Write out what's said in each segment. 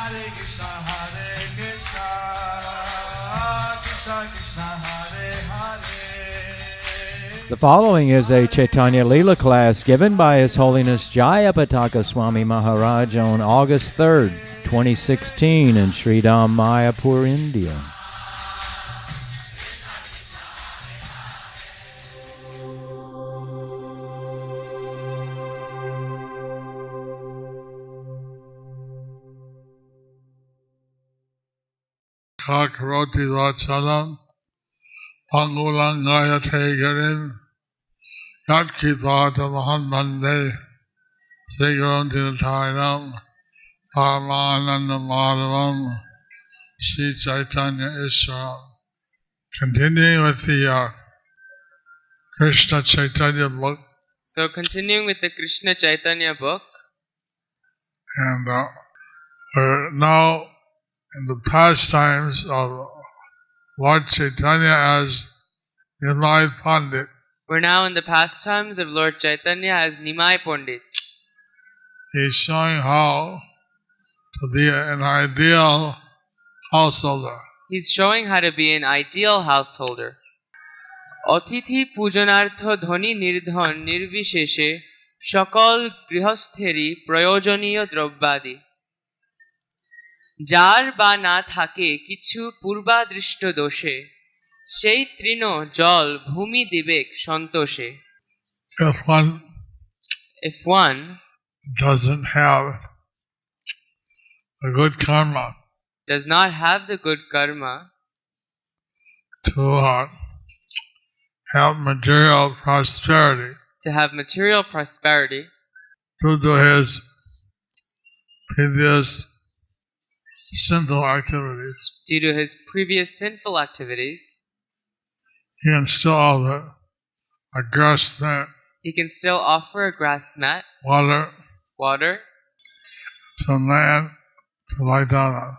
Hare Krishna, Krishna Krishna, Hare Hare. The following is a Caitanya Lila class given by His Holiness Jayapataka Swami Maharaj on August 3rd, 2016 in Sri Dham, Mayapur, India. Karoti Vachalam, Pangulangaya Tegarin, Yatkitata Mahamande, Segaranti Tainam, Paramananda Madhavam, Sri Caitanya Ishwaram. Continuing with the Krishna Chaitanya book. So continuing with the Krishna Chaitanya book. And we're now in the pastimes of Lord Chaitanya as Nimai Pandit. We're now in the pastimes of Lord Chaitanya as Nimai Pandit. He's showing how to be an ideal householder. He's showing how to be an ideal householder. Atithi pujanartha dhoni nirdhan nirvisheshe shakal grihastheri prayojaniya dravyadi. যার বা না থাকে কিছু পূর্বাদৃষ্ট দোষে সেই তৃণ জল ভূমি দিবেক সন্তোষে. If one doesn't have a good karma, does not have the good karma to have material prosperity, due to his previous sinful activities, he can still offer a grass mat, water, some land to lie down on.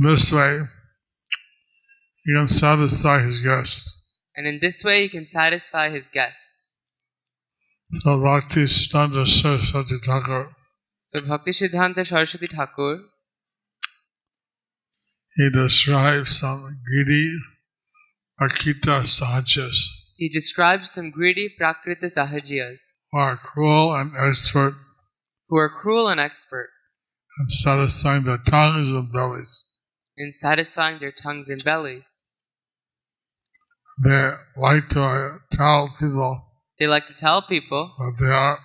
This way, he can satisfy his guests. And in this way he can satisfy his guests. So Bhaktisiddhanta Saraswati Thakur, So Bhaktisiddhanta Saraswati Thakur, he describes some greedy Prakrita Sahajas. He describes some greedy Prakrita Sahajas Who are cruel and expert in satisfying their tongues and bellies. They like to tell people that they are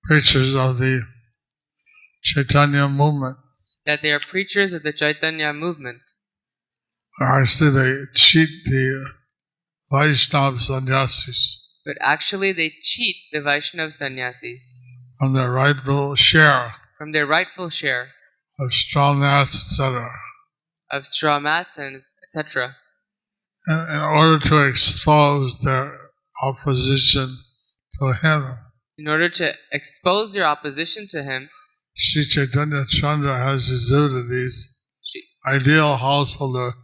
preachers of the Chaitanya movement. Actually, they cheat the Vaishnava sannyasis. But actually they cheat the Vaishnava sannyasis From their rightful share of straw mats, etc. In order to expose their opposition to him. Sri Chaitanya Chandra has exhibited these ideal householder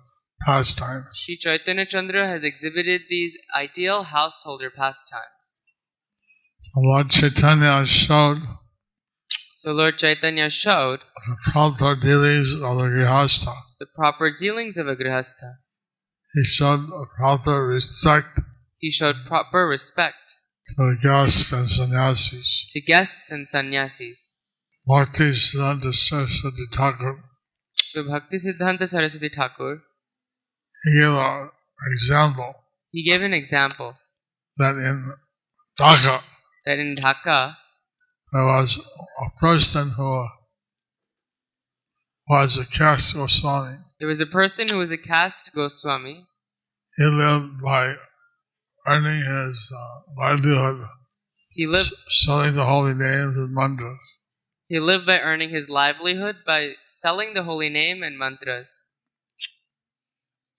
pastimes. Sri Chaitanya Chandra has exhibited these ideal householder pastimes. So Lord Chaitanya showed the proper dealings of a grihastha. He showed proper respect to guests and sannyasis. Bhaktisiddhanta Saraswati Thakur, So Bhaktisiddhanta Saraswati Thakur, he gave an example that in Dhaka there was a person who was a caste Goswami. There was a person who was a caste Goswami. He lived by earning his livelihood, selling the holy names and mantras. He lived by earning his livelihood by selling the holy name and mantras.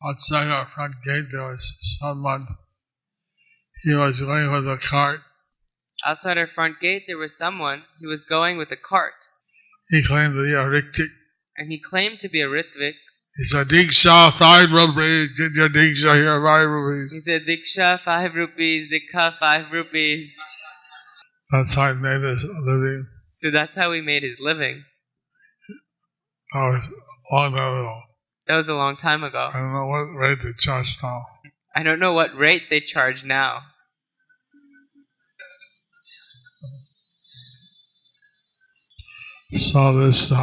Outside our front gate there was someone. He was going with a cart. Outside our front gate there was someone who was going with a cart. He claimed to be a Ritvik. And he claimed to be a Ritvik. He said, Diksha, 5 rupees. Get your Diksha here, 5 rupees. He said, Diksha, 5 rupees. Dikha, 5 rupees. That's how he made his living. So that's how he made his living. That was a long time ago. That was a long time ago. I don't know what rate they charge now. I don't know what rate they charge now. So this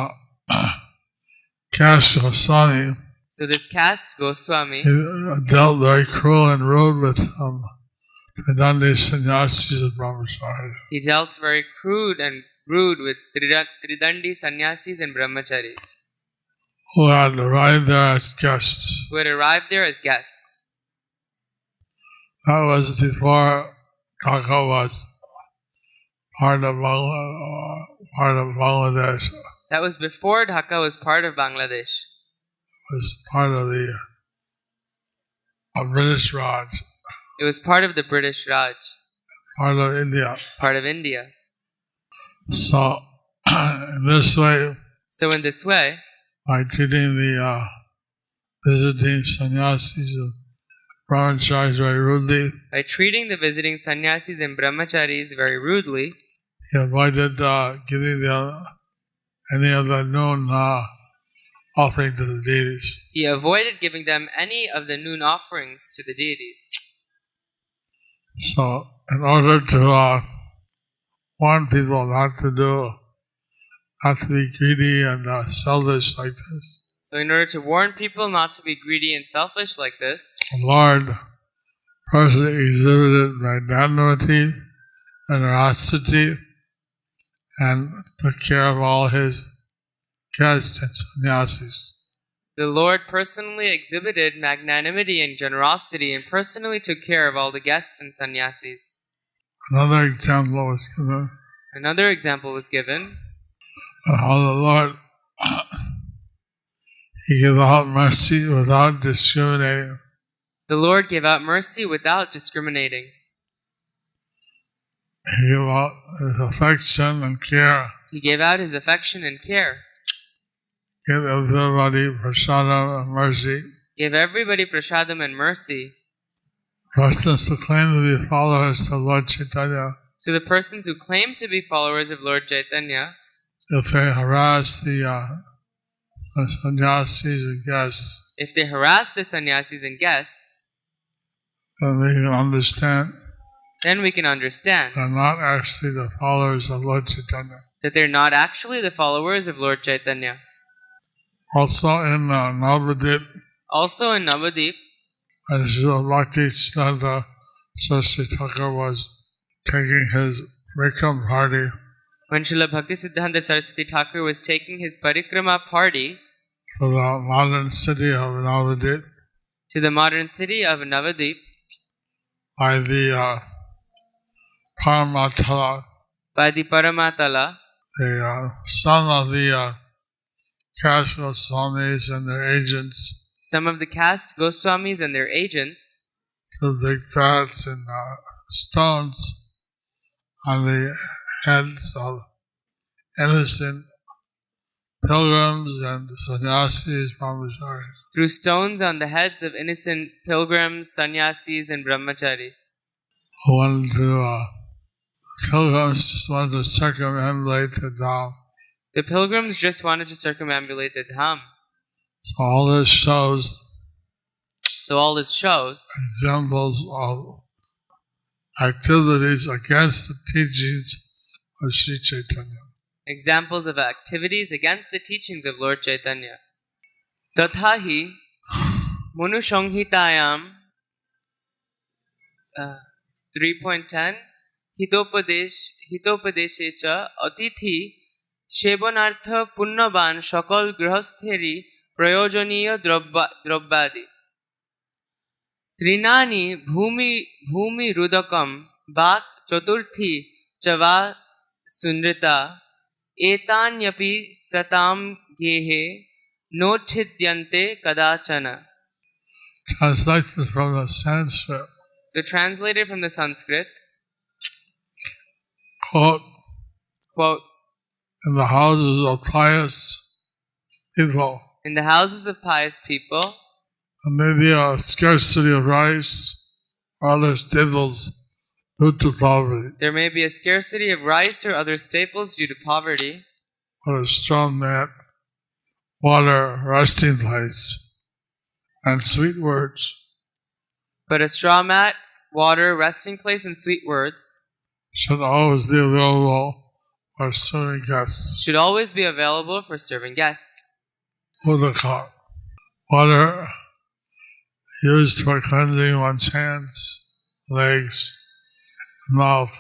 caste Swami, So this caste Goswami, he dealt very cruel and rude with Vedanta sannyasis and brahmacharis. he dealt very crude and rude with Tridandi sannyasis and brahmacharis Who had arrived there as guests. who had arrived there as guests. That was before Dhaka was part of Bangladesh. That was before Dhaka was part of Bangladesh. It was part of the British Raj, It was part of the British Raj, part of India. part of India. So in this way, So in this way, by treating the visiting sannyasis and brahmacharis very rudely, by treating the visiting sannyasis and brahmacharis very rudely, he avoided giving them any of the known offering to the deities. he avoided giving them any of the noon offerings to the deities. So, in order to warn people not to be greedy and selfish like this, So in order to warn people not to be greedy and selfish like this, the Lord personally exhibited magnanimity, generosity, and took care of all his guests and sannyasis. the Lord personally exhibited magnanimity and generosity and personally took care of all the guests and sannyasis. Another example was given Another example was given of how the Lord He gave out mercy without discriminating. The Lord gave out mercy without discriminating. He gave out his affection and care. He gave out his affection and care. Gave everybody prasadam and mercy. Gave everybody prasadam and mercy. Persons who claim to be followers of Lord Chaitanya, So the persons who claim to be followers of Lord Chaitanya, if they harass the sannyasis and guests, if they harass the sannyasis and guests, then we can understand then we can understand they're not actually the followers of Lord Chaitanya. that they're not actually the followers of Lord Chaitanya. Also in Navadip, Also in Navadip, as Bhaktisiddhanta Saraswati Thakur was taking his Vikram party when Srila Bhaktisiddhanta Saraswati Thakur was taking his parikrama party to the modern city of Navadip to the modern city of Navadip by the Paramatala, by the Paramatala, the son of the caste Goswamis and their agents, some of the caste Goswamis and their agents, to dig fats and stones on the heads of innocent pilgrims and sannyasis, brahmacharis. threw stones on the heads of innocent pilgrims, sannyasis, and brahmacharis. Who wanted to, pilgrims just wanted to circumambulate the Dham. The pilgrims just wanted to circumambulate the Dham. So all this shows So all this shows examples of activities against the teachings of Sri Chaitanya. examples of activities against the teachings of Lord Chaitanya. Tathahi Manu Sanghitayam 3.10 Hitopadeshe cha atithi Shebonartha punnaban shakal grihastheri prayojaniya drabbadi Trinani bhumi rudakam bak chaturthi chava sunrita etanyapi satam gehe no chidyante kadachana. Translated from the Sanskrit, So translated from the Sanskrit, quote, quote, in the houses of pious people, in the houses of pious people, there may be a scarcity of rice or other staples due to poverty, there may be a scarcity of rice or other staples due to poverty, but a strong mat water, resting place, and sweet words But a straw mat, water, resting place, and sweet words should always be available for serving guests. should always be available for serving guests. Udaka, water used for cleansing one's hands, legs, mouth,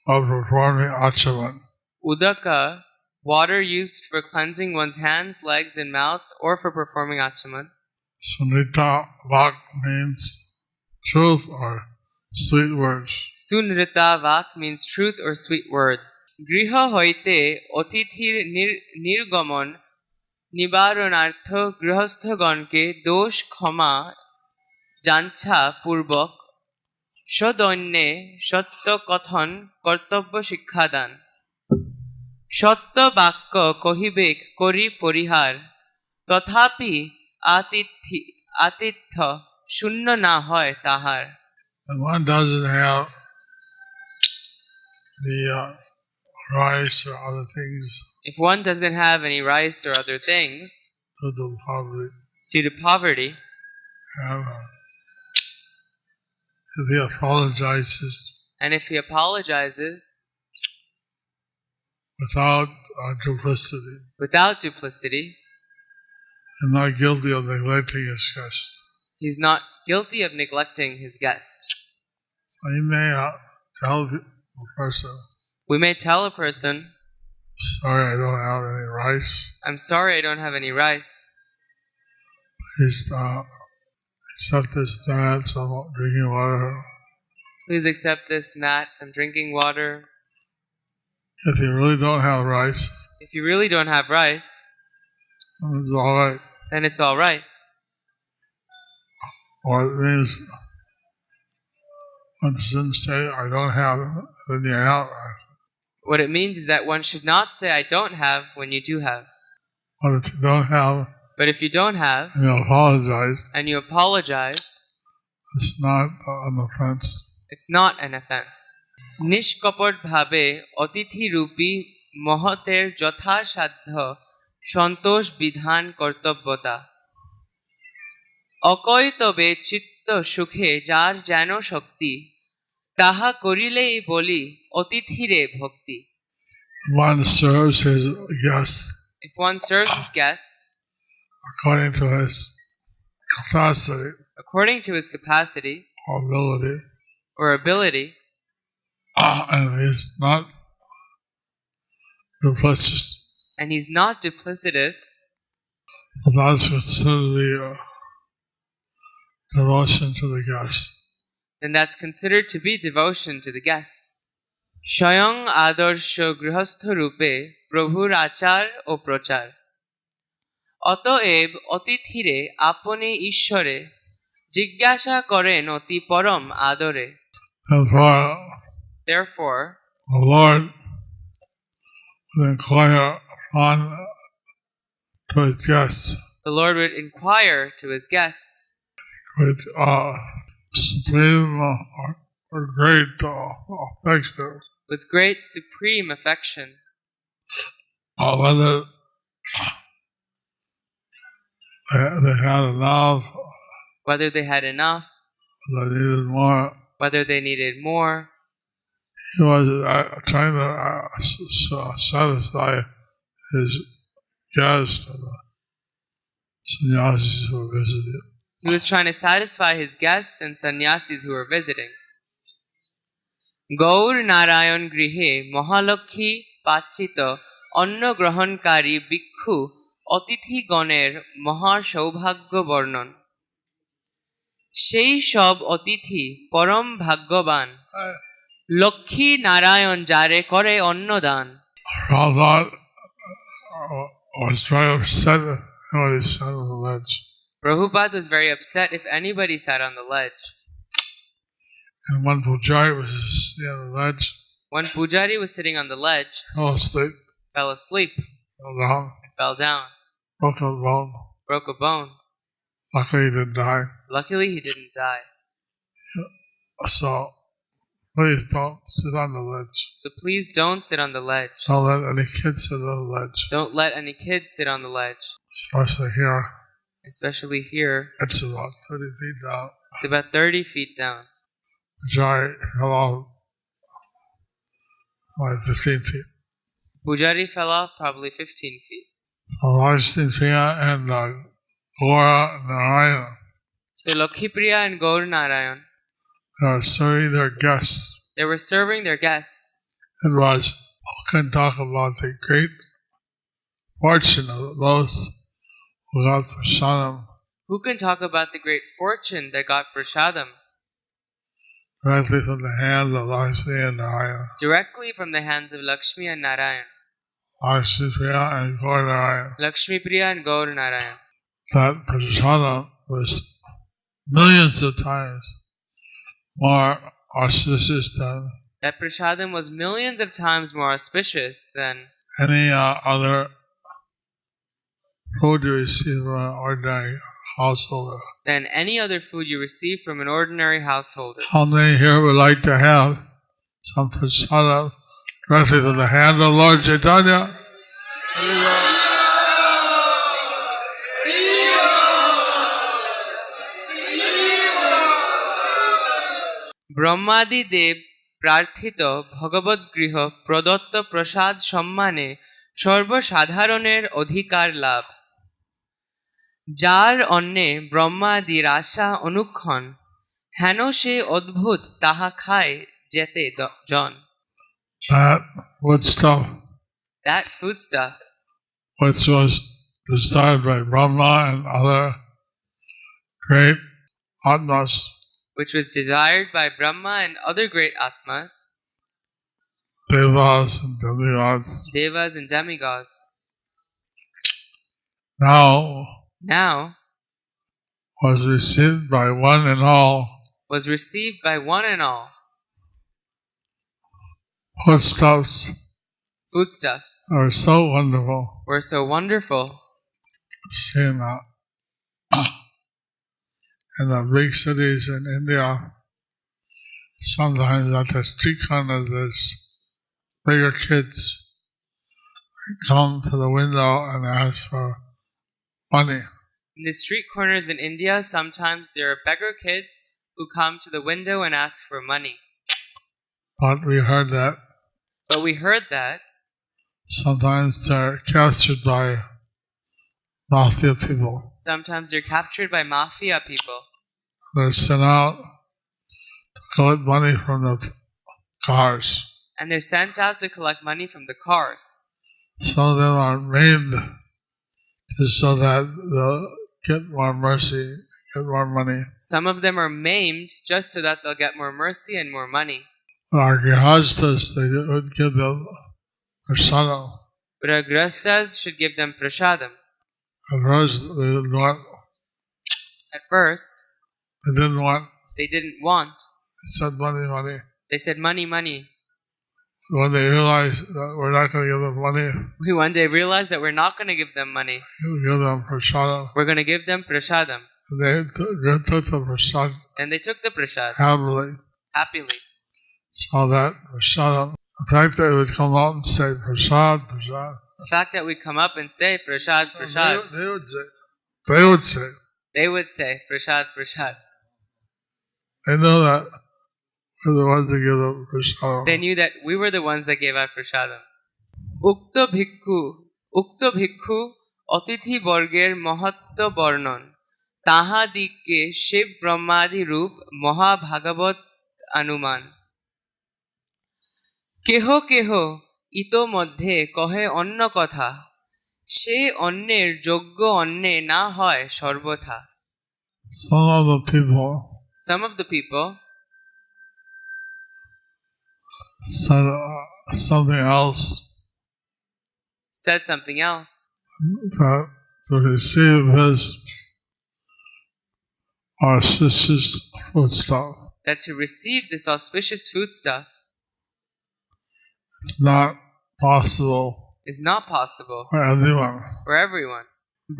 or performing achaman. Udaka, water used for cleansing one's hands, legs, and mouth, or for performing achaman. Sunita Vak means truth or sweet words. Sunrita Vak means truth or sweet words. Griha hoite otithir nirgamon নিবারণার্থ গৃহস্থগণকে দোষ ক্ষমা যাঞ্ছা পূর্বক সদন্যে সত্য কথন কর্তব্য শিক্ষাদান সত্য বাক্য কহিবে করি পরিহার তথাপি আতিথ্য শূন্য না হয় তাহার And one doesn't have the rice or other things If one doesn't have any rice or other things due to poverty, if he apologizes and if he apologizes without duplicity, he's not guilty of neglecting his guest. He's not guilty of neglecting his guest. So he may tell a person, We may tell a person, sorry, I don't have any rice. I'm sorry I don't have any rice. Please accept this mat, some drinking water. Please accept this mat, some drinking water. If you really don't have rice, If you really don't have rice, it's all right. then it's all right. Or it means one shouldn't say, I don't have it, then you have it. What it means is that one should not say I don't have when you do have. But if you don't have, But if you don't have, and you apologize, and you apologize, it's not an offense. it's not an offense. নিষ্কপট ভাবে অতিথি রূপী মহতের যথাসাধ্য সন্তোষ বিধান কর্তব্যতা অকৈতবে চিত্ত সুখে যার যেন শক্তি তাহা করিলেই বলি অতিথিরে ভক্তি One serves his guests If one serves his guests according to his capacity or ability and he's not duplicitous. and he's not duplicitous, That's considered to be devotion to the guest. then that's considered to be devotion to the guests. স্বয়ং আদর্শ গৃহস্থ রূপে প্রভুর আচার ও প্রচার অতএব অতিথিরে আপনি ঈশ্বরে জিজ্ঞাসা করেন অতি পরম আদরে Therefore, the Lord would inquire upon to his guests the Lord would inquire to his guests with supreme or great affection, with great supreme affection, whether they had enough, whether they had enough, whether they needed more. whether they needed more. He was trying to satisfy his guests, the sannyasis who were visiting. He was trying to satisfy his guests and sannyasis who were visiting. Gour Narayan গৃহে মহালক্ষ্মী পাচ্ছিত অন্ন গ্রহণকারী ভিক্ষু অতিথিগণের মহা সৌভাগ্য বর্ণন সেই সব অতিথি পরম ভাগ্যবান লক্ষ্মী নারায়ণ যারে করে অন্নদান Prabhupada was very upset when he sat on the ledge. Prabhupada was very upset if anybody sat on the ledge. And one pujari was sitting on the ledge. One pujari was sitting on the ledge, fell asleep, fell down, broke a bone. Luckily he didn't die. Luckily he didn't die. So please don't sit on the ledge. So please don't sit on the ledge. Don't let any kids sit on the ledge. Don't let any kids sit on the ledge. Especially here, Especially here, it's about 30 feet down, it's about 30 feet down. which I fell off by 15 feet. Pujari fell off probably 15 feet. Lakshmi Priya and Gora Narayana So Lakhipriya and Gaur Narayan, are serving their guests. they were serving their guests. It was who can talk about the great fortune of those who got prasadam Who can talk about the great fortune that got prasadam directly from the hands of Lakshmi and Narayana. directly from the hands of Lakshmi and Narayan? Lakshmi Priya and Gora Narayana. Lakshmi Priya and Gaur Narayan. That prasadam was millions of times more auspicious than That prasadam was millions of times more auspicious than any other food you receive from an ordinary householder. any other food you receive from an ordinary householder. How many here would like to have some prasadam directly from the hand of Lord Chaitanya? ব্রহ্মাদি দেব প্রার্থিত ভগবদ্গৃহ প্রদত্ত প্রসাদ সম্মানে সর্বসাধারণের অধিকার লাভ। যার অন্নে ব্রহ্মাদির আশা অনুক্ষণ, হেন সে অদ্ভুত তাহা খায় যেতে জন। That wood stuff, That foodstuff, which was desired by Brahma and other great atmas, which was desired by Brahma and other great Atmas, devas and demigods, devas and demigods, now now was received by one and all. was received by one and all. Foodstuffs Are so wonderful. were so wonderful. Seeing that in the big cities in India, sometimes at the street corners there's bigger kids come to the window and ask for money. In the street corners in India, sometimes there are beggar kids who come to the window and ask for money. But we heard that But we heard that sometimes they're captured by mafia people. sometimes they're captured by mafia people. They're sent out to collect money from the cars. And they're sent out to collect money from the cars. Some of them are maimed just so that they'll get more mercy, get more money. Some of them are maimed just so that they'll get more mercy and more money. Our grihastas, they would give them prasadam. But our grastas should give them prasadam. At first, they didn't want. At first, They didn't want. They said money, money. They said money, money. When they realized that we're not going to give them money, We one day realized that we're not going to give them money. we'll give them prasadam. We're going to give them prasadam. And they took the prasad And they took the prasad happily. So that prasadam, the fact that they would come out and say prasad, prasad. The fact that we come up and say prasad, prasad, They would say prasad, prasad. They know that we're the ones that give them prasadam. They knew that we were the ones that gave out prasadam. Ukto bhikkhu অতিথি বর্গের মহত্ব বর্ণন, তাহাদিগকে শিব ব্রহ্মাদি রূপ মহাভাগবত অনুমান। কেহ কেহ ইতোমধ্যে কহে অন্য কথা, সে অন্যের যোগ্য অন্যে না হয় সর্বথা। Some of the people said something else. That to receive his auspicious foodstuff That to receive this auspicious foodstuff is not possible for everyone.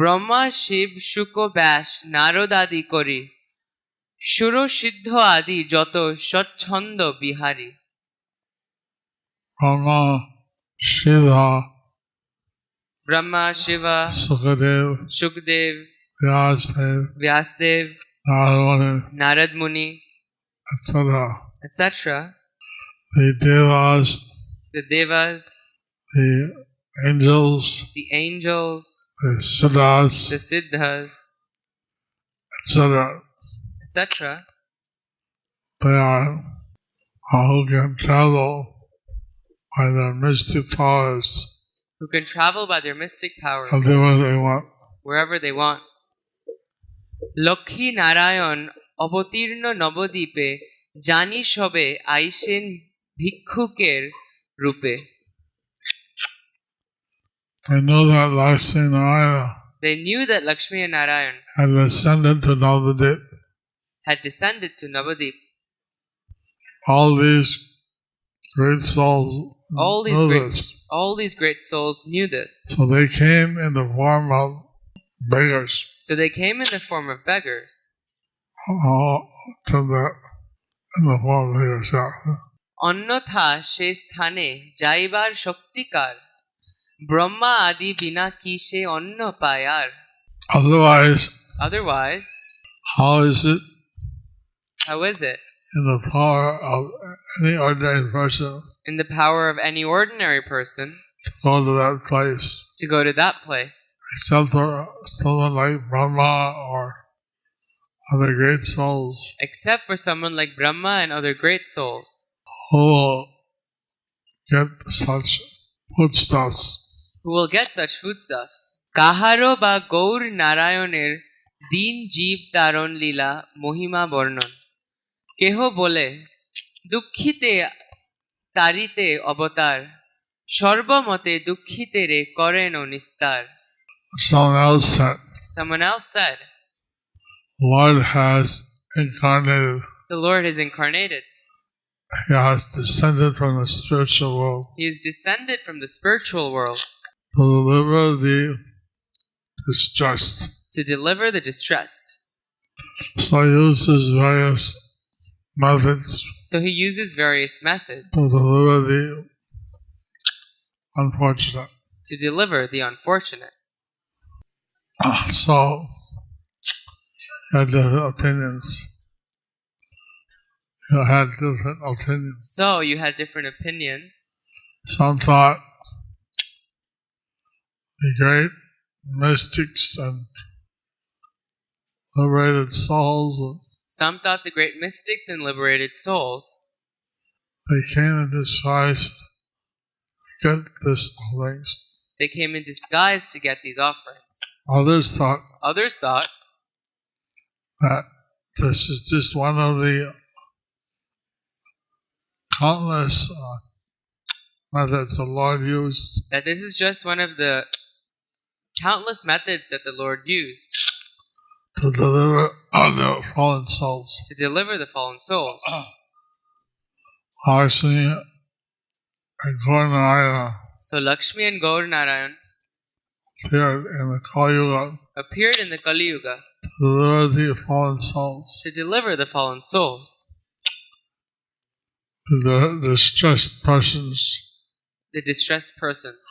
Brahma Shiva শুক ব্যাস নারদাদি করি সুর সিদ্ধ আদি যত স্বচ্ছন্দ Bihari. Brahma, Shiva, Brahma, Shiva, Sukadev, Shukdev, Vyasdev, Vyasdev, Narayana, Narad Muni, etc. etc. The Devas, The Devas, the angels, the angels, the Siddhas, the Siddhas, etc. etc. They are who can travel by their mystic powers Who can travel by their mystic powers wherever they want. wherever they want. Lakshmi Narayan অবতীর্ণ নবদ্বীপে জানি সবে আইসেন ভিক্ষুকের রূপে। They know that Lakshmi Narayana They knew that Lakshmi and Narayan had ascended to Navadip. had descended to Navadip. All these great souls know this. All these great souls knew this. So they came in the form of beggars So they came in the form of beggars to the in the form of yourself. অন্যথা সে স্থানে যাইবার শক্তিকার ব্রহ্মা আদি বিনা কি সে অন্য পায় আর। Otherwise, how is it in the power of any ordinary person in the power of any ordinary person to go to that place? to go to that place Except for someone like Brahma or other great souls except for someone like Brahma and other great souls who will get such foodstuffs. who will get such foodstuffs. কাহারো বা গৌর নারায়ণের দিন জীব তারণ লীলা মহিমা বর্ণন কেহ বলে দুঃখিতে তারিতে অবতার সর্বমতে দুঃখিতেরে করেন নিস্তার। Someone else said, Lord has incarnated. The Lord has incarnated. He has descended from the spiritual world. He is descended from the spiritual world to deliver the distressed. To deliver the distressed. So he uses various methods. So he uses various methods to deliver the unfortunate. To deliver the unfortunate. So he had different opinions. So you had different opinions. Some thought the great mystics and liberated souls. Some thought the great mystics and liberated souls. They came in disguise to get this offerings. They came in disguise to get these offerings. Others thought that this is just one of the countless methods the Lord used. That this is just one of the countless methods that the Lord used to deliver the fallen souls. To deliver the fallen souls. Lakshmi and Gaur Narayana. So Lakshmi and Gaur Narayan appeared in the Kali Yuga to deliver the fallen souls. To deliver the fallen souls. To the distressed persons. The distressed persons.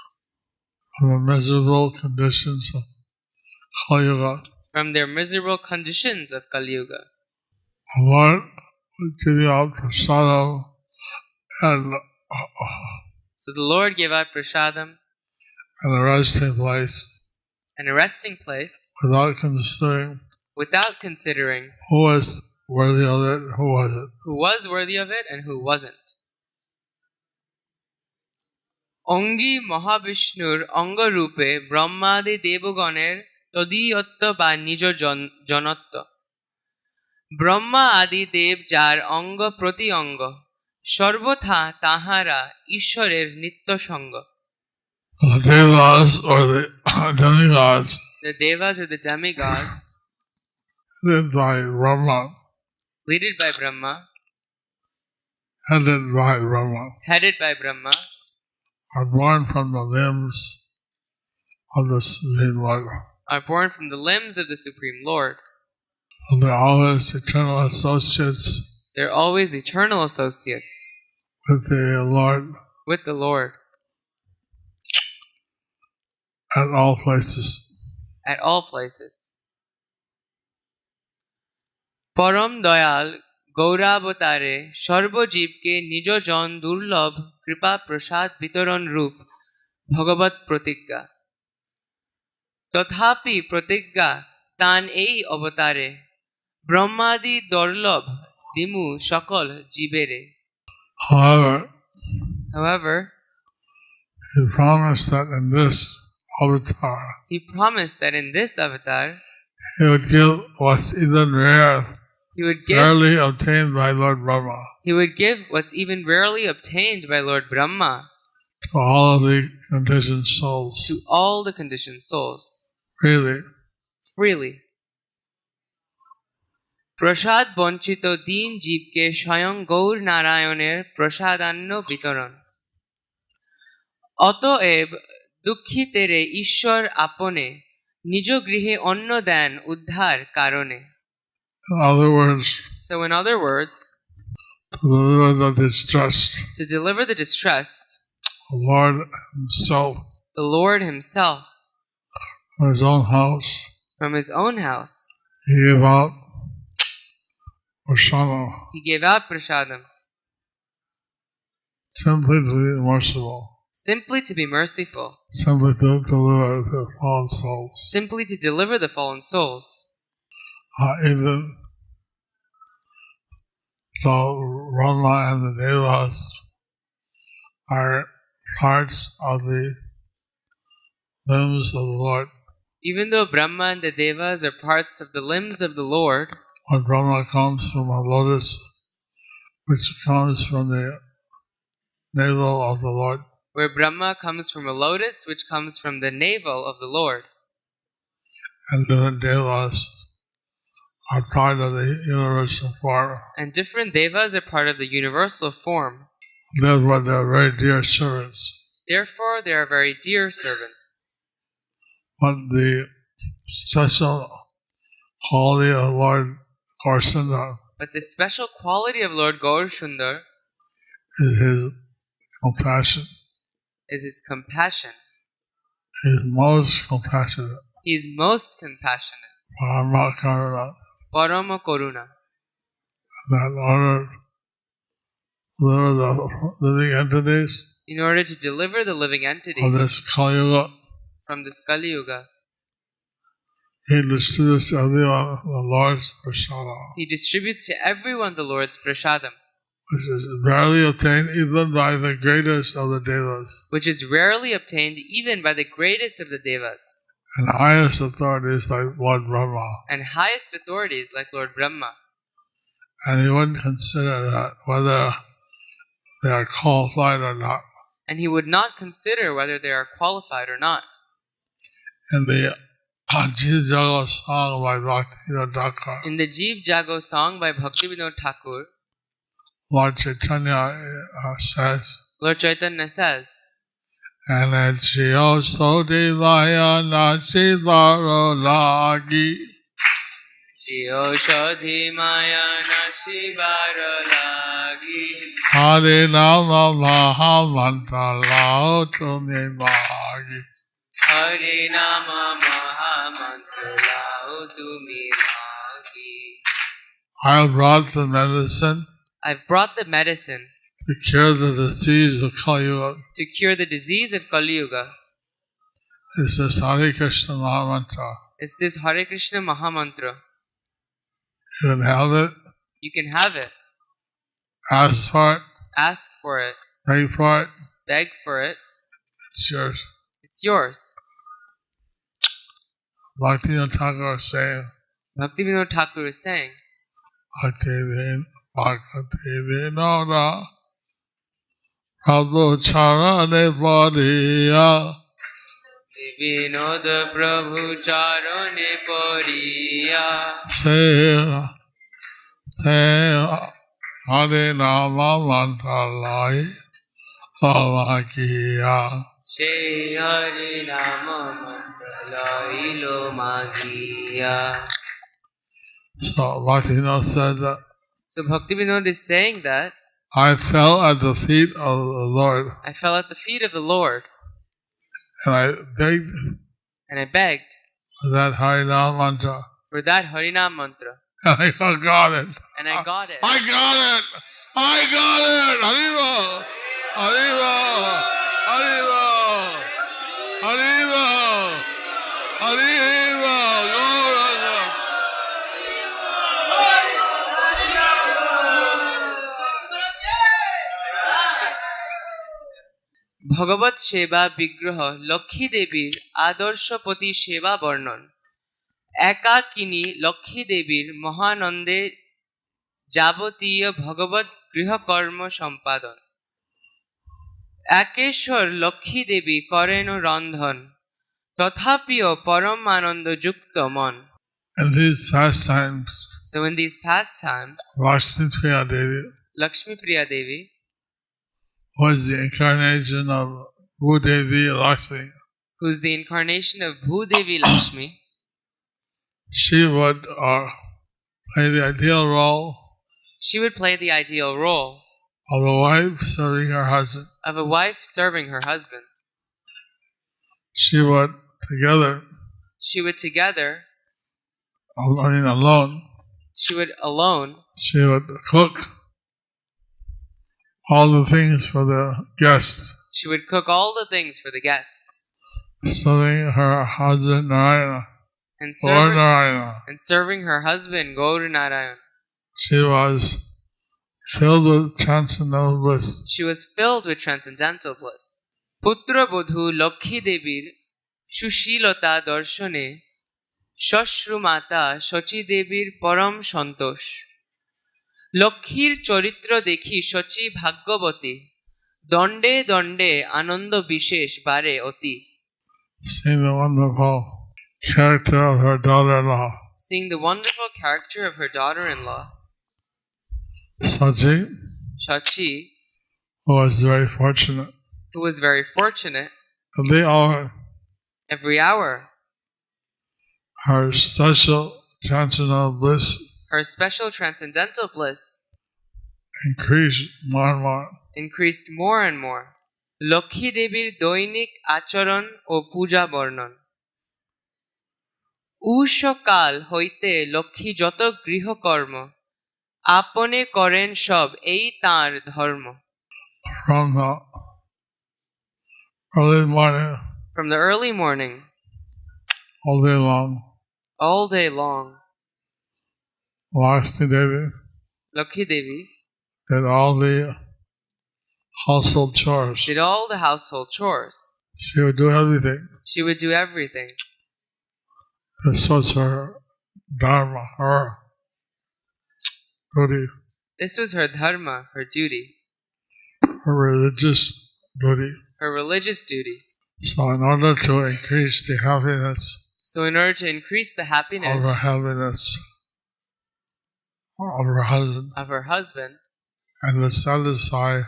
From the miserable conditions of Kali Yuga. From their miserable conditions of Kali Yuga. Lord would give out prasadam and so the Lord gave out prasadam and a resting place. Without considering who was worthy of it, who wasn't. Who was worthy of it and who wasn't. অঙ্গি মহাবিষ্ণুর অঙ্গরূপে ব্রহ্মাদি দেবগণের তদীয়ত্ব বা নিজ জনত্ব ব্রহ্মা আদি দেব যার অঙ্গ প্রতি অঙ্গ সর্বথা তাহারা ঈশ্বরের নিত্য সঙ্গ The devas or the demigods. The devas or the demigods. Led by Brahma. Leaded by Brahma. Headed by Brahma. Are born from the limbs of the Supreme Lord. Are born from the limbs of the Supreme Lord. And they're always eternal associates They're always eternal associates with the Lord with the Lord at all places. at all places. পরম দয়াল গৌরাবতারে সর্বজীবকে নিজ জন দুর্লভ কৃপা প্রসাদ বিতরণ রূপ ভগবত প্রতিজ্ঞা তথাপি প্রতিজ্ঞা তান এই অবতারে ব্রহ্মাদি দুর্লভ দিমু সকল জীবেরে However, However, he promised that in this avatar, he promised that in this avatar he would give what's even rarely obtained by Lord Brahma he would give what's even rarely obtained by Lord Brahma to all of the conditioned souls to all the conditioned souls freely. প্রসাদ বঞ্চিত দীন জীবকে স্বয়ং গৌর নারায়ণের প্রসাদান্ন বিতরণ অতএব দুঃখিতেরে ঈশ্বর আপনে নিজ গৃহে অন্ন দেন উদ্ধার কারণে In other words, So in other words, to deliver the distressed, to deliver the distressed, the Lord Himself the Lord himself from His own house, from his own house, He gave out prasadam, he gave out prasadam simply to be merciful, simply to be merciful, simply to deliver the fallen souls. simply to deliver the fallen souls. Even though Brahma and the Devas are parts of the limbs of the Lord, Even though Brahma and the Devas are parts of the limbs of the Lord, when Brahma comes from a lotus, which comes from the navel of the Lord, where Brahma comes from a lotus which comes from the navel of the Lord, and different Devas are part of the universal form. and different Devas are part of the universal form. Therefore, they are very dear servants. Therefore, they are very dear servants. But the special quality of Lord Gaurasundar But the special quality of Lord Gaur Sundar is His compassion. is his compassion. He is most compassionate. He is most compassionate. Parama Karuna. Parama Karuna. That in order to deliver the living entities In order to deliver the living of entities this Kali Yuga, from this Kali Yuga, He distributes to everyone the Lord's prasada, he distributes to everyone the Lord's prasadam, which is rarely obtained even by the greatest of the Devas which is rarely obtained even by the greatest of the Devas, and highest authorities like Lord Brahma. and highest authorities like Lord Brahma. And He wouldn't consider that whether they are qualified or not. And he would not consider whether they are qualified or not. In the Jiv Jago song by Bhaktivinoda Thakur, In the Jeev Jago song by Bhaktivinoda Thakur, Lord Caitanya says, Lord Chaitanya says, Anachio Sodivaya Nachivaro Lagi Jiyo Shodhi Maya Nashibara Lagi Hare Nama Maha Mantra Lao Tumi Magi. Hari Nama Maha Mantra Lao Tumi Magi. I have brought the medicine I've brought the medicine to cure the disease of Kali Yuga. to cure the disease of Kali Yuga. It's this Hare Krishna Maha Mantra. It's this Hare Krishna Maha Mantra. You can have it, You can have it. ask for it, Ask for it. pray for it, Beg for it. it's yours. It's yours. Bhaktivinoda Thakur is saying, Bhaktivinoda Thakur is saying, Bhaktivinoda Prabhu Charane Pariya Vinoda Prabhu Charane Pariya Say Hare Nama Mantra Lai Avakiya. Shri Hari Nama Mantra Lailo Magiya. So Bhaktivinoda said that So Bhaktivinoda is saying that I fell at the feet of the Lord I fell at the feet of the Lord and I begged and I begged for that Harinam mantra. for that Harinam mantra. And I got it. And I got it. I got it. I got it. Haribo. Haribo. Haribo. Haribo. Haribo. Gauranga. ভগবত সেবা বিগ্রহ লক্ষ্মী দেবীর আদর্শপতি সেবা বর্ণন একাকিনী লক্ষ্মী দেবীর মহানন্দে যাবতীয় ভগবত গৃহকর্ম সম্পাদন একেশ্বর লক্ষ্মী দেবী করেন রন্ধন তথাপিও পরম আনন্দ যুক্ত মন In these pastimes, So in these pastimes, Lakshmi Priya Devi Lakshmi Priya Devi was the incarnation of Bhudevi Lakshmi. who's the incarnation of Bhudevi Lakshmi, She would play the ideal role she would play the ideal role of a wife serving her husband. of a wife serving her husband. She would together, alone, she would alone she would cook all the things for the guests, She would cook all the things for the guests serving her husband Narayana, and Lord Narayana. serving her husband Gaura Narayan. She was filled with transcendental bliss. She was filled with transcendental bliss. Putra Bodhu Lokhi Devir Shushilata Darshane Shashru Mata Shochi Devir Param Santosh লক্ষ্মীর চরিত্র দেখি শচী ভাগ্যবতী দণ্ডে দণ্ডে আনন্দ বিশেষ বারে অতি Seeing the wonderful character of her daughter-in-law, Seeing the wonderful character of her daughter-in-law Sachi, Shachi, who was very fortunate. who was very fortunate Every hour, her special transcendental bliss her special transcendental bliss increased more and more. increased more and more. Lakshmi দেবীর দৈনিক আচরণ ও পূজা বর্ণন উষকাল হইতে লক্ষ্মী যত গৃহকর্ম আপনে করেন সব এই তাঁর ধর্ম From the early morning, From the early morning, all day long, Lakshmi Devi Lakshmi Devi did all the household chores. did all the household chores. She would do everything. She would do everything. This was her dharma, her duty, This was her dharma, her duty, her religious duty. her religious duty. So in order to increase the happiness So in order to increase the happiness of her husband, and to satisfy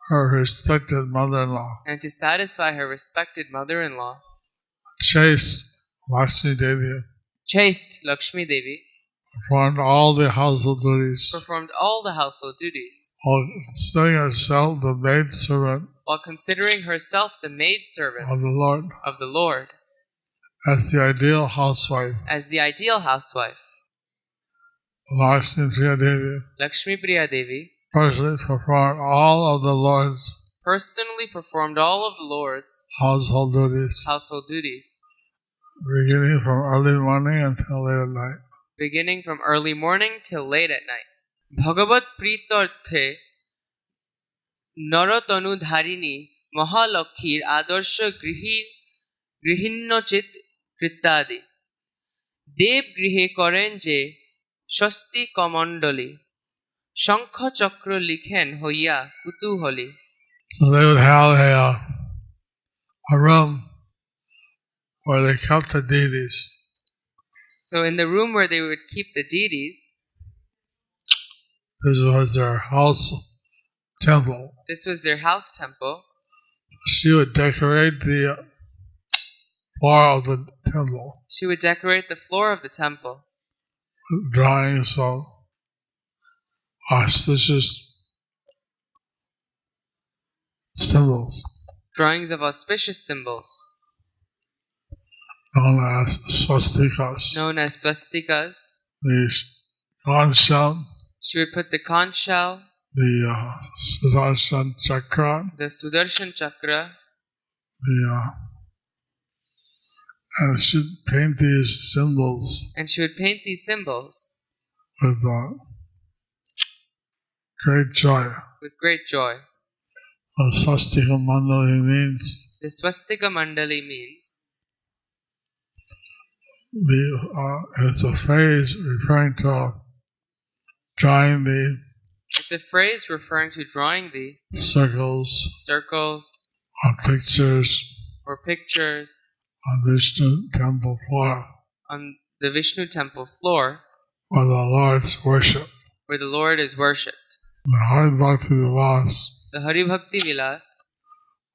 her respected mother-in-law, and to satisfy her respected mother-in-law, chaste Lakshmi Devi chaste Lakshmi Devi performed all the household duties, performed all the household duties, while considering herself the maidservant while considering herself the maidservant of the Lord, as the ideal housewife. Lakshmi Priya Devi Lakshmi Priya Devi personally performed all of the Lord's household duties, beginning from early morning until late at night. Beginning from early morning till late at night. Bhagavat Pritarthe Narotanu Dharini Mahalakshir Adarsha Grihinnochit Krittadi Dev Grihe Koren Je Shasti Komandali Shankha Chakra Likhen Hoya Kutuhali. So they would have a room where they kept the deities. So in the room where they would keep the deities, this was their house temple. She would decorate the floor of the temple. She would decorate the floor of the temple drawings of auspicious symbols Drawings of auspicious symbols, known as swastikas. known as swastikas. These conch shell, She would put the conch shell, the Sudarshan chakra, the Sudarshan chakra, and she'd paint these symbols and she would paint these symbols with great joy. with great joy. Swastika mandali means The swastika mandali means it's a phrase referring to drawing the it's a phrase referring to drawing the circles circles or pictures or pictures on Vishnu temple floor on the Vishnu temple floor where the Lord's worship. where the Lord is worshipped. The Hari Bhakti Vilas, The Hari Bhakti Vilas,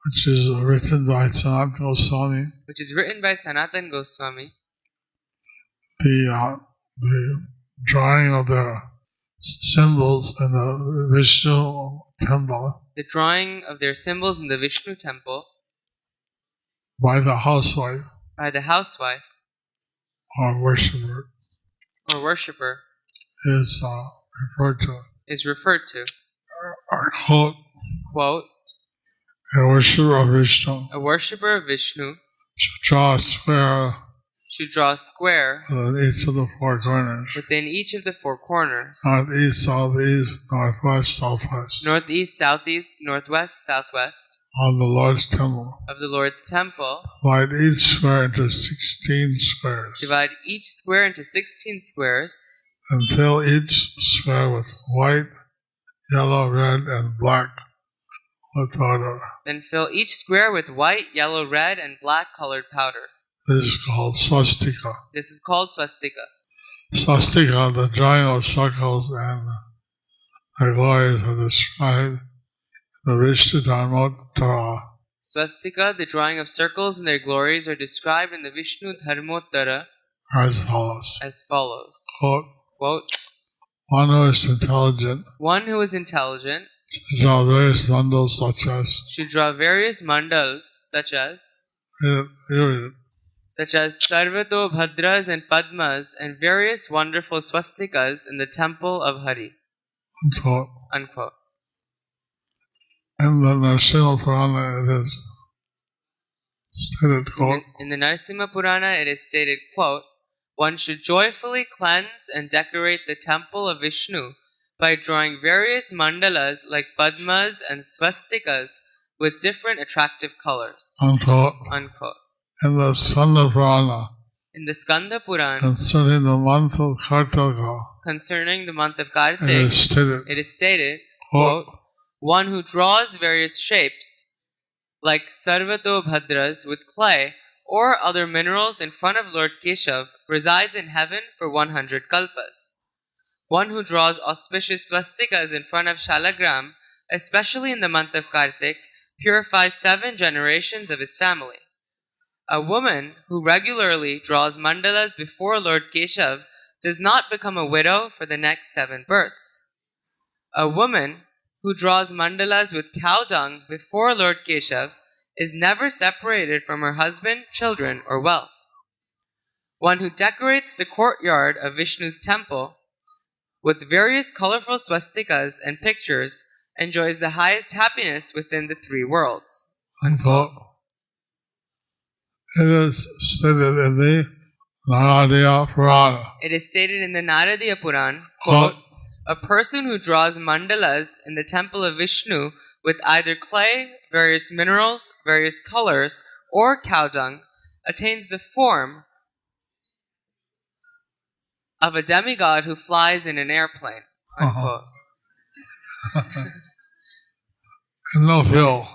which is written by Sanatana Goswami, which is written by Sanatana Goswami, the drawing of the symbols in the Vishnu temple the drawing of their symbols in the Vishnu temple by the housewife by the housewife or worshipper or worshipper is referred to. Quote, Quote, a worshipper of Vishnu a worshipper of Vishnu should draw a square should draw a square within each of the four corners. within each of the four corners. Northeast, southeast, northwest, southwest. Northeast, southeast, northwest, southwest On the Lord's temple. of the Lord's temple. Divide each square into 16 squares. Divide each square into 16 squares. And fill each square with white, yellow, red, and black colored powder. Then fill each square with white, yellow, red, and black colored powder. This is called swastika. This is called swastika. Swastika, the drawing of circles and their glories are described in the Vishnu Dharmottara. Swastika, the drawing of circles and their glories, are described in the Vishnu Dharmottara As follows. Quote, Quote, one who is intelligent one who is intelligent should draw various mandals should draw various mandals such as Sarvato Bhadras and Padmas and various wonderful swastikas in the temple of Hari. Unquote. Unquote. In the Narasimha Purana it is stated, quote, In the Narasimha Purana it is stated, quote, one should joyfully cleanse and decorate the temple of Vishnu by drawing various mandalas like padmas and swastikas with different attractive colors. Unquote. Unquote. In the Skanda Purana In the Skanda Purana concerning the month of Kartika concerning the month of it Kartik, is stated, quote, one who draws various shapes like Sarvato Bhadras with clay or other minerals in front of Lord Keshav resides in heaven for 100 kalpas. One who draws auspicious swastikas in front of Shalagram, especially in the month of Kartik, purifies 7 generations of his family. A woman who regularly draws mandalas before Lord Keshav does not become a widow for the next 7 births. A woman who draws mandalas with cow dung before Lord Keshav is never separated from her husband, children, or wealth. One who decorates the courtyard of Vishnu's temple with various colorful swastikas and pictures enjoys the highest happiness within the 3 worlds. Unquote. It is stated in the Naradiya Purana. It is stated in the Naradiya Puran, quote, a person who draws mandalas in the temple of Vishnu with either clay, various minerals, various colors, or cow dung attains the form of a demigod who flies in an airplane. Unquote. No fuel.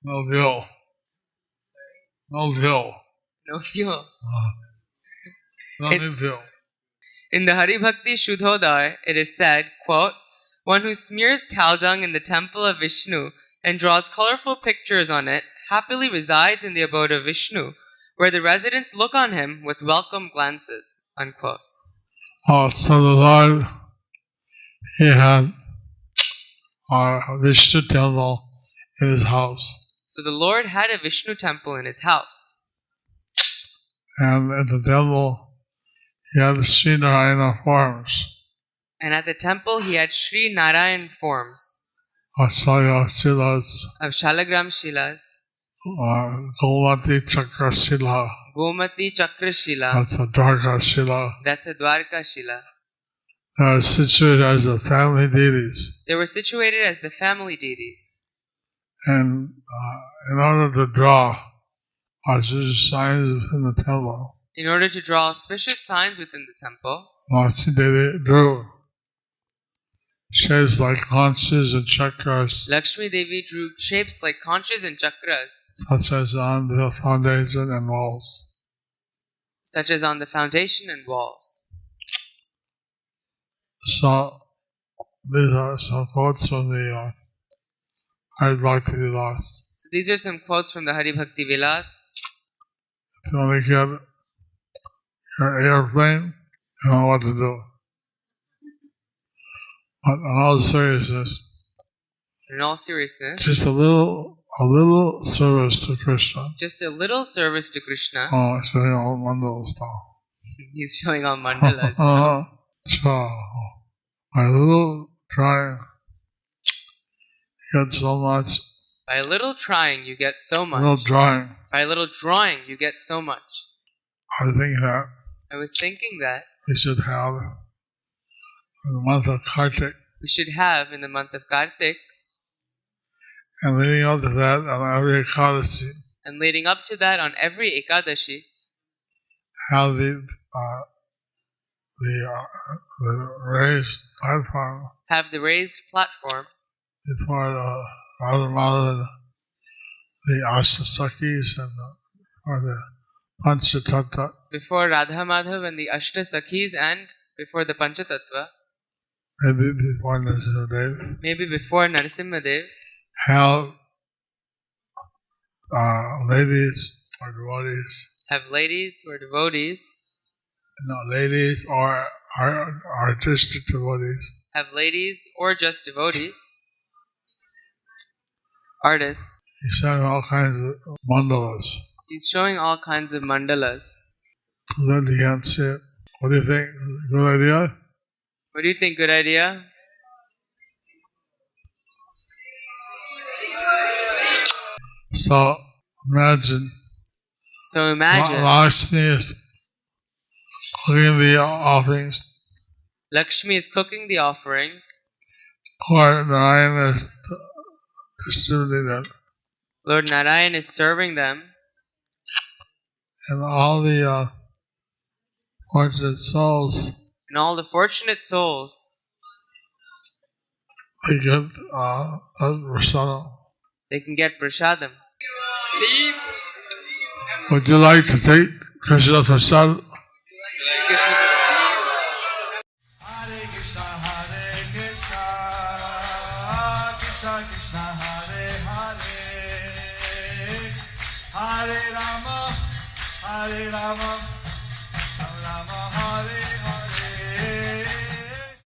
No fuel. No fuel. No fuel. No fuel. In the Hari Bhakti Shuddhodaya, it is said, quote, one who smears cow dung in the temple of Vishnu and draws colorful pictures on it happily resides in the abode of Vishnu, where the residents look on him with welcome glances. unquote. So the Lord, he had a Vishnu temple in his house. So the Lord had a Vishnu temple in his house. And at the temple, he had the Sri Narayana forms. And at the temple he had Sri Narayan forms Of Shilas, of Shalagram Shilas, Gomati Chakra Shila, Gomati Chakra Shila, that's a Dwarka Shila. that's a Dwarka Shila. They are situated as the family deities. They were situated as the family deities. And in order to draw auspicious signs within the temple, In order to draw auspicious signs within the temple, Lakshmi Devi drew shapes like conches and chakras, Lakshmi Devi drew shapes like conches and chakras, such as on the foundation and walls. such as on the foundation and walls. So these are some quotes from the Hari Bhakti Vilas. So these are some quotes from the Hari Bhakti Vilas. If you want to get your airplane, you know what to do. But in all seriousness, In all seriousness, just a little service to Krishna. just a little service to Krishna. Oh, so you know, mandala style. He's showing all mandalas. So, my little trying, you get so much. By a little trying, you get so much. Little drawing. By a little drawing, you get so much. I think that I was thinking that we should have in the month of Kartik, we should have in the month of Kartik, and leading up to that on every Ekadasi, and leading up to that on every Ekadashi, have the raised platform have the raised platform before the Radhamala, the Ashtasakis, and or the Panchatattva, before Radha Madhav and the Ashta Sakhis, and before the Panchatattva, maybe before Narasimhadev, maybe before Narasimhadev, have ladies or devotees, have ladies who are devotees, ladies or artistic devotees, have ladies or just devotees, artists. he's showing all kinds of mandalas. He's showing all kinds of mandalas. So that you can't see it. What do you think? Good idea? What do you think? Good idea? So imagine Lakshmi is cooking the offerings, Lakshmi is cooking the offerings, or Narayan is distributing them, Lord Narayan is serving them, and all the fortunate souls, and all the fortunate souls, they get prasadam. they can get prasadam. Would you like to take Krishna prasad? Krishna. Hare Krishna, Krishna Krishna, Hare Hare, Hare Rama,